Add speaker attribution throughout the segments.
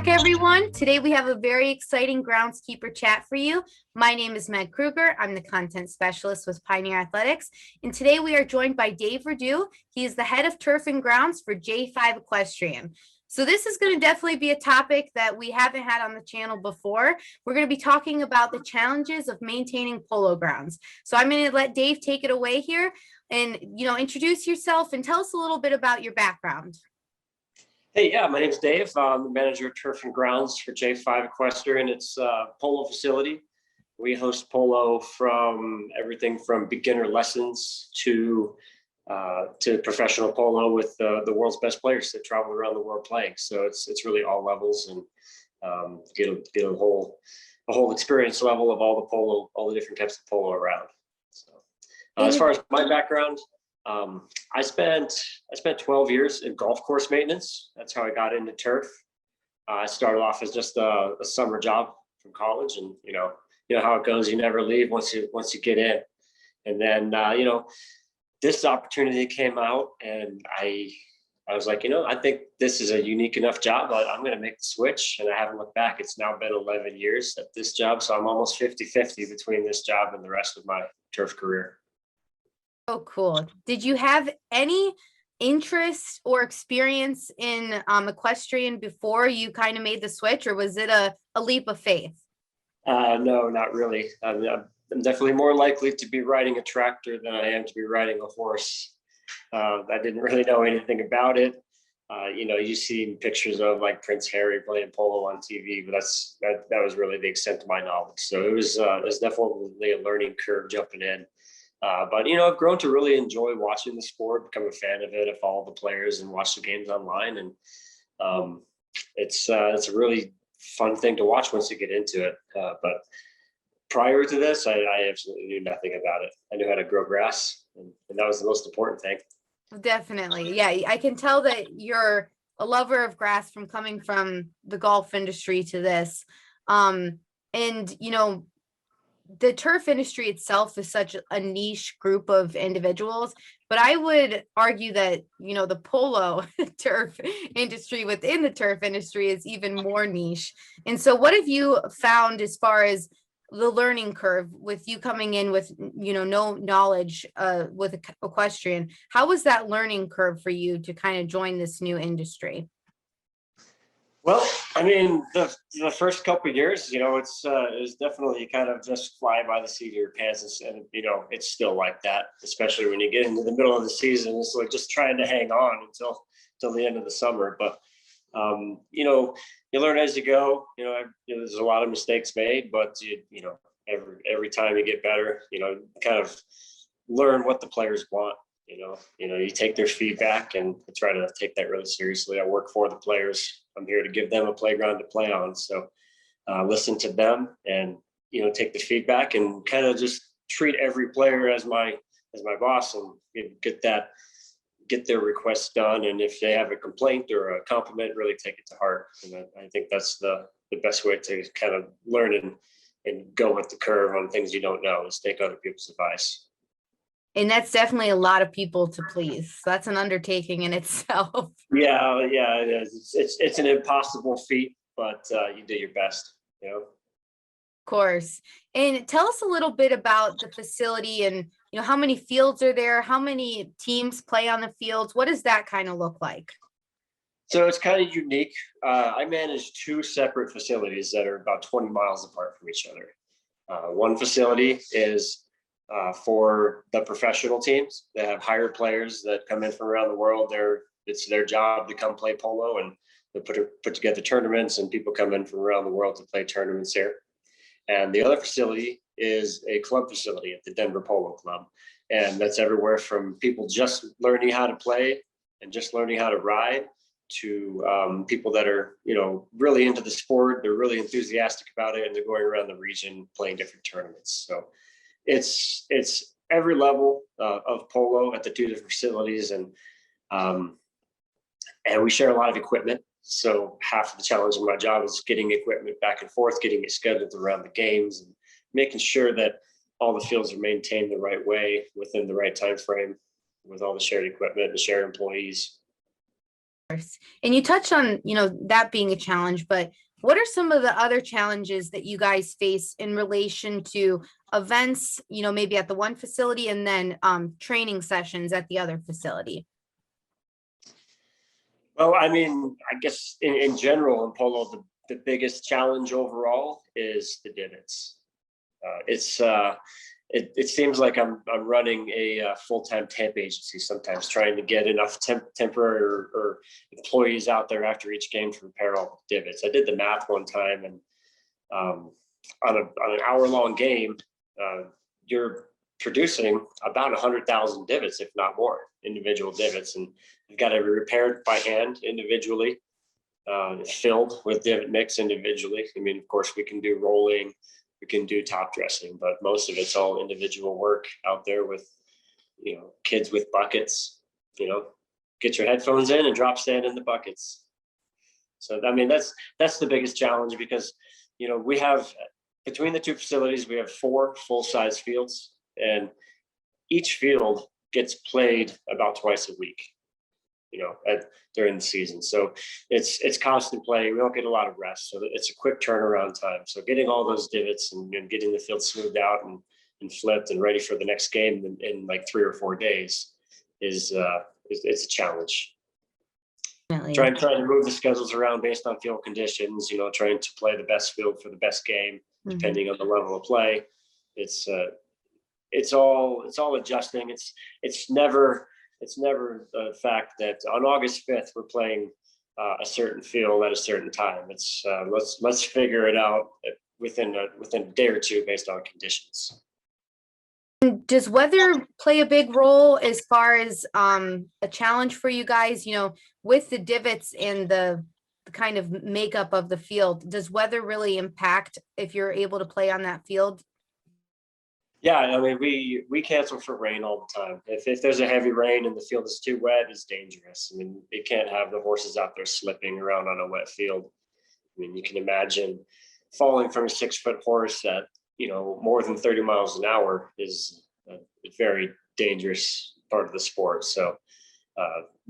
Speaker 1: back, everyone. Today we have a very exciting Groundskeeper chat for you. My name is Meg Kruger. I'm the content specialist with Pioneer Athletics. And today we are joined by Dave Radueg. He is the head of turf and grounds for J5 Equestrian. So this is going to definitely be a topic that we haven't had on the channel before. We're going to be talking about the challenges of maintaining polo grounds. So I'm going to let Dave take it away here and, introduce yourself and tell us a little bit about your background.
Speaker 2: Hey, yeah, my name's Dave. I'm the manager of turf and grounds for J5 Equestrian. It's a polo facility. We host polo from everything from beginner lessons to professional polo with the world's best players that travel around the world playing. So it's really all levels and get a whole experience level of all the different types of polo around. So as far as my background, I spent 12 years in golf course maintenance. That's how I got into turf. I started off as just a summer job from college, and you know how it goes. You never leave once you get in. And then this opportunity came out, and I was like, I think this is a unique enough job. I'm going to make the switch, and I haven't looked back. It's now been 11 years at this job, so I'm almost 50-50 between this job and the rest of my turf career.
Speaker 1: Oh, cool. Did you have any interest or experience in equestrian before you kind of made the switch, or was it a leap of faith?
Speaker 2: No, not really. I'm definitely more likely to be riding a tractor than I am to be riding a horse. I didn't really know anything about it. You see pictures of like Prince Harry playing polo on TV, but that was really the extent of my knowledge. So it was definitely a learning curve jumping in. But I've grown to really enjoy watching the sport, become a fan of it, I follow the players and watch the games online, and it's a really fun thing to watch once you get into it. But prior to this, I absolutely knew nothing about it. I knew how to grow grass, and that was the most important thing.
Speaker 1: Definitely, yeah. I can tell that you're a lover of grass from coming from the golf industry to this, and the turf industry itself is such a niche group of individuals, but I would argue that, the polo turf industry within the turf industry is even more niche. And so what have you found as far as the learning curve with you coming in with, no knowledge with equestrian? How was that learning curve for you to kind of join this new industry?
Speaker 2: Well, I mean, the first couple of years, it's definitely kind of just fly by the seat of your pants, and it's still like that, especially when you get into the middle of the season. It's like just trying to hang on until the end of the summer. But you learn as you go. There's a lot of mistakes made, but every time you get better. Kind of learn what the players want. You take their feedback, and I try to take that really seriously. I work for the players. I'm here to give them a playground to play on. So listen to them and, take the feedback and kind of just treat every player as my boss, and get their requests done. And if they have a complaint or a compliment, really take it to heart. And I think that's the best way to kind of learn and go with the curve on things you don't know, is take other people's advice.
Speaker 1: And that's definitely a lot of people to please. So that's an undertaking in itself.
Speaker 2: Yeah, it is. It's an impossible feat, but you do your best, Of
Speaker 1: course. And tell us a little bit about the facility and, how many fields are there? How many teams play on the fields? What does that kind of look like?
Speaker 2: So it's kind of unique. I manage two separate facilities that are about 20 miles apart from each other. One facility is for the professional teams that have hired players that come in from around the world. It's their job to come play polo, and they put together tournaments, and people come in from around the world to play tournaments here. And the other facility is a club facility at the Denver Polo Club. And that's everywhere from people just learning how to play and just learning how to ride to people that are, really into the sport. They're really enthusiastic about it, and they're going around the region playing different tournaments. So it's every level of polo at the two different facilities, and we share a lot of equipment. So half of the challenge of my job is getting equipment back and forth, getting it scheduled around the games, and making sure that all the fields are maintained the right way within the right time frame with all the shared equipment and shared employees.
Speaker 1: And you touched on, that being a challenge, but what are some of the other challenges that you guys face in relation to events, maybe at the one facility and then training sessions at the other facility?
Speaker 2: Well, I mean, I guess in general in polo, the biggest challenge overall is the divots. It seems like I'm running a full-time temp agency sometimes, trying to get enough temporary or employees out there after each game to repair all the divots. I did the math one time, and on an hour-long game, you're producing about 100,000 divots, if not more, individual divots, and you've got to be repaired by hand individually, filled with divot mix individually. I mean, of course, we can do rolling, we can do top dressing, but most of it's all individual work out there with, kids with buckets, get your headphones in and drop stand in the buckets. So, I mean, that's the biggest challenge because, we have, between the two facilities, we have 4 full-size fields, and each field gets played about twice a week, during the season. So it's constant play. We don't get a lot of rest. So it's a quick turnaround time. So getting all those divots and getting the field smoothed out and flipped and ready for the next game in like 3 or 4 days is it's a challenge. Trying to move the schedules around based on field conditions, trying to play the best field for the best game, depending on the level of play. It's all adjusting. It's never the fact that on August 5th we're playing a certain field at a certain time. It's let's figure it out within a day or two based on conditions.
Speaker 1: Does weather play a big role as far as a challenge for you guys, with the divots and the kind of makeup of the field? Does weather really impact if you're able to play on that field?
Speaker 2: Yeah, I mean, we cancel for rain all the time. If there's a heavy rain and the field is too wet, it's dangerous. I mean, you can't have the horses out there slipping around on a wet field. I mean, you can imagine falling from a 6-foot horse at, more than 30 miles an hour is a very dangerous part of the sport. So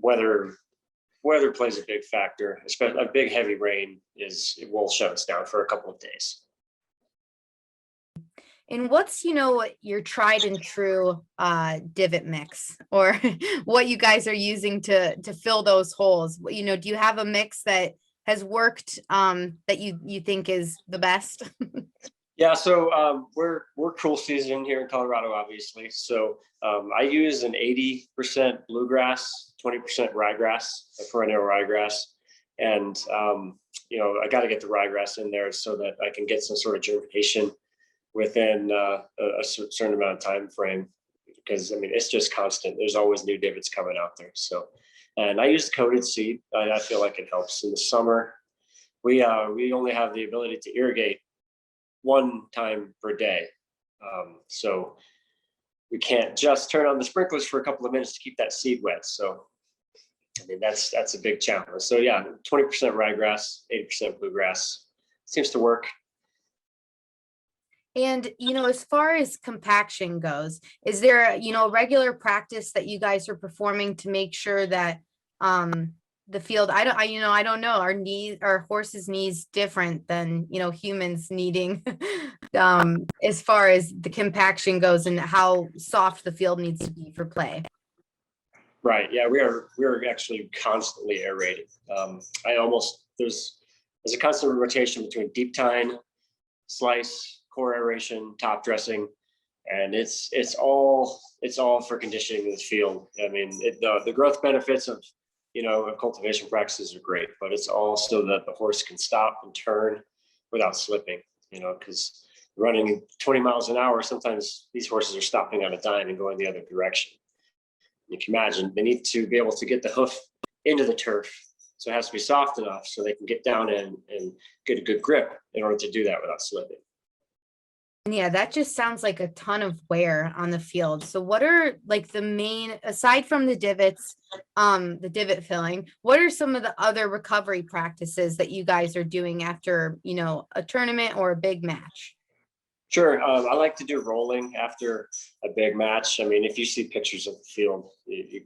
Speaker 2: weather plays a big factor, especially a big heavy rain it will shut us down for a couple of days.
Speaker 1: And what's, your tried and true divot mix, or what you guys are using to fill those holes? Do you have a mix that has worked that you think is the best? Yeah,
Speaker 2: so we're cool season here in Colorado, obviously. So I use an 80% bluegrass, 20% ryegrass, a perennial ryegrass. And, I got to get the ryegrass in there so that I can get some sort of germination within a certain amount of time frame, because I mean it's just constant. There's always new divots coming out there. So, and I use coated seed. I feel like it helps. In the summer, we only have the ability to irrigate 1 time per day, so we can't just turn on the sprinklers for a couple of minutes to keep that seed wet. So, I mean that's a big challenge. So yeah, 20% ryegrass, 80% bluegrass seems to work.
Speaker 1: And, as far as compaction goes, is there, a regular practice that you guys are performing to make sure that the field, I don't know, our horses' knees different than, humans needing as far as the compaction goes and how soft the field needs to be for play?
Speaker 2: Right. Yeah, we're actually constantly aerating. There's a constant rotation between deep tine, slice, core aeration, top dressing, and it's all for conditioning the field. I mean, the growth benefits of cultivation practices are great, but it's all so that the horse can stop and turn without slipping. Because running 20 miles an hour, sometimes these horses are stopping on a dime and going the other direction. You can imagine they need to be able to get the hoof into the turf, so it has to be soft enough so they can get down and get a good grip in order to do that without slipping.
Speaker 1: Yeah, that just sounds like a ton of wear on the field. So what are like the main, aside from the divots, the divot filling, what are some of the other recovery practices that you guys are doing after, a tournament or a big match?
Speaker 2: Sure. I like to do rolling after a big match. I mean, if you see pictures of the field, you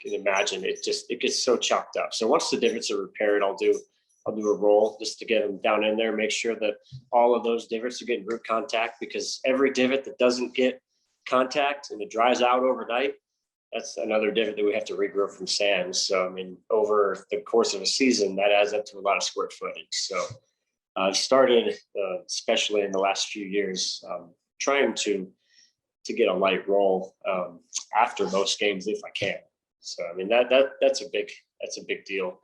Speaker 2: can imagine, it gets so chopped up. So once the divots are repaired, I'll do a roll just to get them down in there, make sure that all of those divots are getting root contact, because every divot that doesn't get contact and it dries out overnight, that's another divot that we have to regrow from sand. So, I mean, over the course of a season, that adds up to a lot of square footage. So I've started, especially in the last few years, trying to get a light roll after most games if I can. So, I mean, that's a big deal.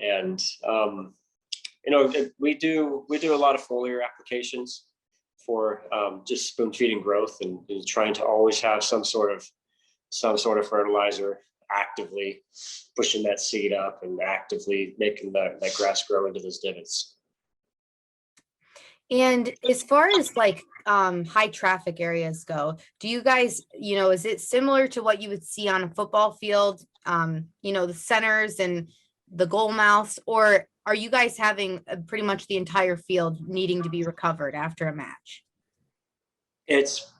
Speaker 2: And, we do a lot of foliar applications for just spoon feeding growth, and trying to always have some sort of fertilizer, actively pushing that seed up and actively making that grass grow into those divots.
Speaker 1: And as far as like high traffic areas go, do you guys, is it similar to what you would see on a football field, the centers and the goal mouths, or are you guys having pretty much the entire field needing to be recovered after a match?
Speaker 2: It's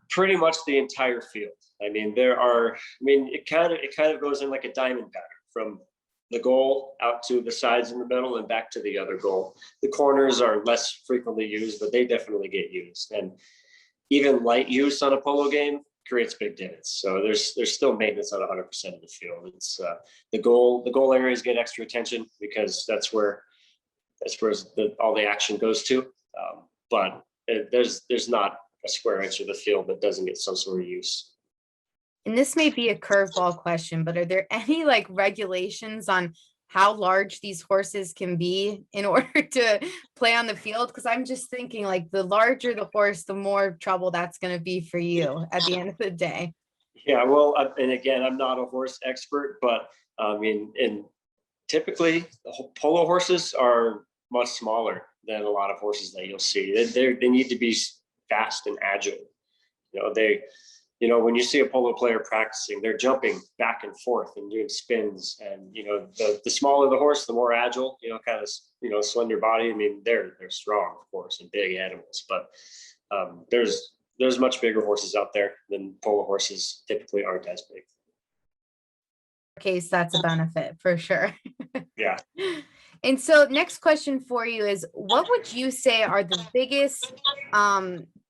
Speaker 2: pretty much the entire field. I mean, it kind of goes in like a diamond pattern from the goal out to the sides in the middle and back to the other goal. The corners are less frequently used, but they definitely get used. And even light use on a polo game creates big divots. So there's still maintenance on 100% of the field. It's the goal areas get extra attention because that's where all the action goes to. But there's not a square inch of the field that doesn't get some sort of use.
Speaker 1: And this may be a curveball question, but are there any like regulations on how large these horses can be in order to play on the field? Because I'm just thinking like the larger the horse, the more trouble that's going to be for you at the end of the day.
Speaker 2: Yeah, well, and again, I'm not a horse expert, but I mean, typically polo horses are much smaller than a lot of horses that you'll see. They need to be fast and agile. When you see a polo player practicing, they're jumping back and forth and doing spins. And the smaller the horse, the more agile. Kind of slender body. I mean, they're strong, of course, and big animals. But there's much bigger horses out there than polo horses typically aren't as big.
Speaker 1: Case that's a benefit for sure.
Speaker 2: Yeah.
Speaker 1: And so next question for you is, what would you say are the biggest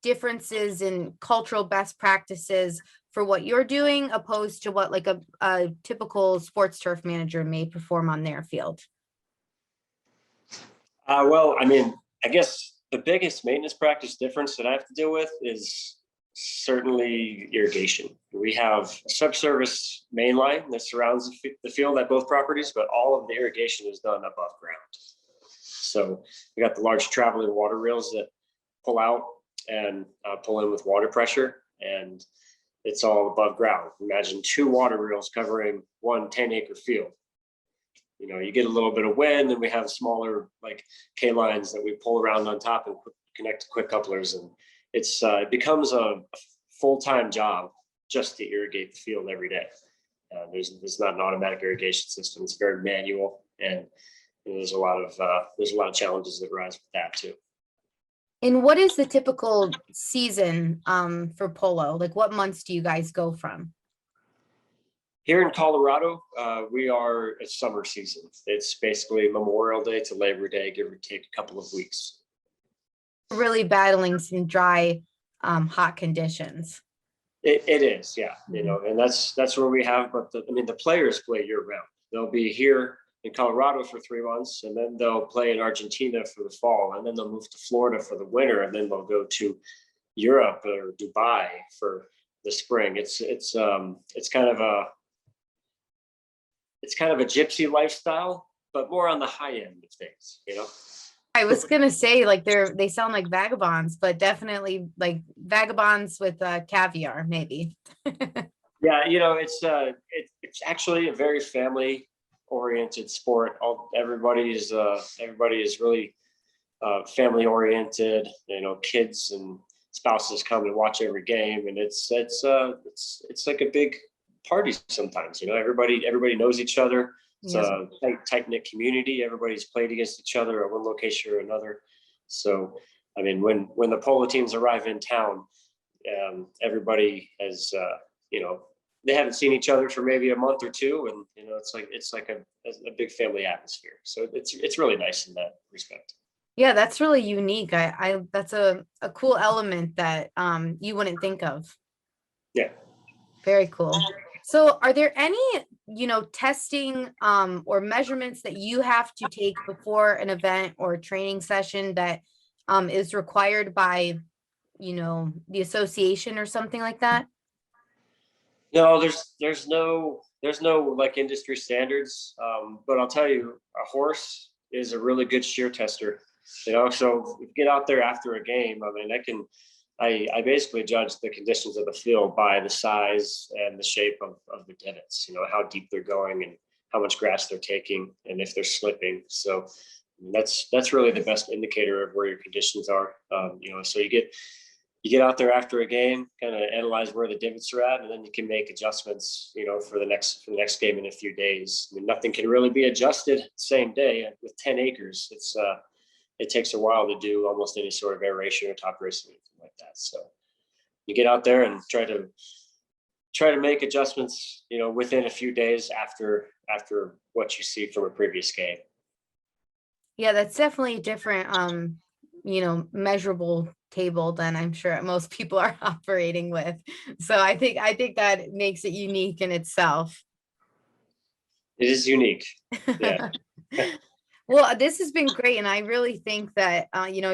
Speaker 1: differences in cultural best practices for what you're doing opposed to what like a typical sports turf manager may perform on their field?
Speaker 2: Well, I mean, I guess the biggest maintenance practice difference that I have to deal with is certainly irrigation. We have a subsurface main line that surrounds the field at both properties, but all of the irrigation is done above ground. So we got the large traveling water reels that pull out and pull in with water pressure, and it's all above ground. Imagine 2 water reels covering one 10-acre field. You get a little bit of wind, and we have smaller like K lines that we pull around on top and connect to quick couplers, and it becomes a full-time job just to irrigate the field every day. There's not an automatic irrigation system; it's very manual, and there's a lot of challenges that arise with that too.
Speaker 1: And what is the typical season for polo? Like what months do you guys go from?
Speaker 2: Here in Colorado, we are at summer season. It's basically Memorial Day to Labor Day, give or take a couple of weeks.
Speaker 1: Really battling some dry, hot conditions.
Speaker 2: It is, yeah. And that's where we have, but the players play year round. They'll be here in Colorado for 3 months, and then they'll play in Argentina for the fall, and then they'll move to Florida for the winter, and then they'll go to Europe or Dubai for the spring. It's kind of a gypsy lifestyle, but more on the high end of things,
Speaker 1: I was gonna say like they sound like vagabonds, but definitely like vagabonds with caviar, maybe.
Speaker 2: Yeah, it's actually a very family oriented sport. Everybody is really family oriented. Kids and spouses come and watch every game, and it's like a big party sometimes. Everybody knows each other. It's a tight-knit community. Everybody's played against each other at one location or another. So, I mean, when the polo teams arrive in town, everybody has, they haven't seen each other for maybe a month or two, and it's like a big family atmosphere. So it's really nice in that respect.
Speaker 1: Yeah, that's really unique. That's a cool element that you wouldn't think of.
Speaker 2: Yeah.
Speaker 1: Very cool. So are there any, testing or measurements that you have to take before an event or training session that is required by, the association or something like that?
Speaker 2: No, there's no like industry standards. But I'll tell you, a horse is a really good shear tester. So if you get out there after a game, I mean, I basically judge the conditions of the field by the size and the shape of the divots, how deep they're going and how much grass they're taking and if they're slipping. So that's really the best indicator of where your conditions are. So you get out there after a game, kind of analyze where the divots are at, and then you can make adjustments, for the next game in a few days. I mean, nothing can really be adjusted same day with 10 acres. It takes a while to do almost any sort of aeration or top racing, anything like that. So you get out there and try to make adjustments, within a few days after what you see from a previous game.
Speaker 1: Yeah, that's definitely a different, measurable table than I'm sure most people are operating with. So I think that makes it unique in itself.
Speaker 2: It is unique. Yeah.
Speaker 1: Well, this has been great, and I really think that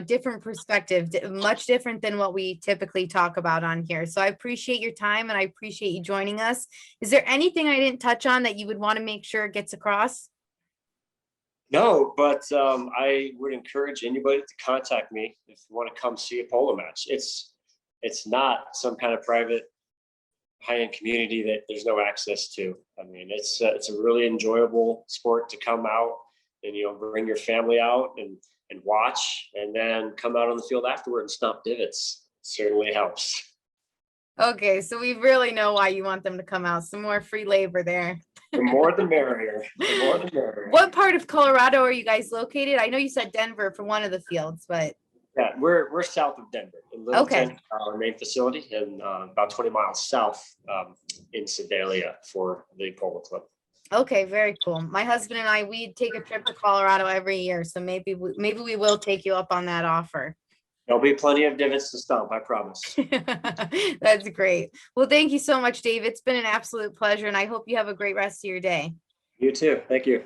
Speaker 1: different perspective, much different than what we typically talk about on here. So I appreciate your time, and I appreciate you joining us. Is there anything I didn't touch on that you would want to make sure it gets across?
Speaker 2: No, but I would encourage anybody to contact me if you want to come see a polo match. It's not some kind of private high-end community that there's no access to. I mean, it's a really enjoyable sport to come out and bring your family out and watch, and then come out on the field afterward and stomp divots. Certainly helps.
Speaker 1: Okay, so we really know why you want them to come out. Some more free labor there.
Speaker 2: The more the merrier. The more the merrier.
Speaker 1: What part of Colorado are you guys located? I know you said Denver for one of the fields, but
Speaker 2: yeah, we're south of Denver in Littleton,
Speaker 1: okay.
Speaker 2: Our main facility, and about 20 miles south in Sedalia for the polo club.
Speaker 1: Okay, very cool. My husband and I, we take a trip to Colorado every year, so maybe we will take you up on that offer.
Speaker 2: There'll be plenty of divots to stomp, I promise.
Speaker 1: That's great. Well, thank you so much, Dave. It's been an absolute pleasure, and I hope you have a great rest of your day.
Speaker 2: You too. Thank you.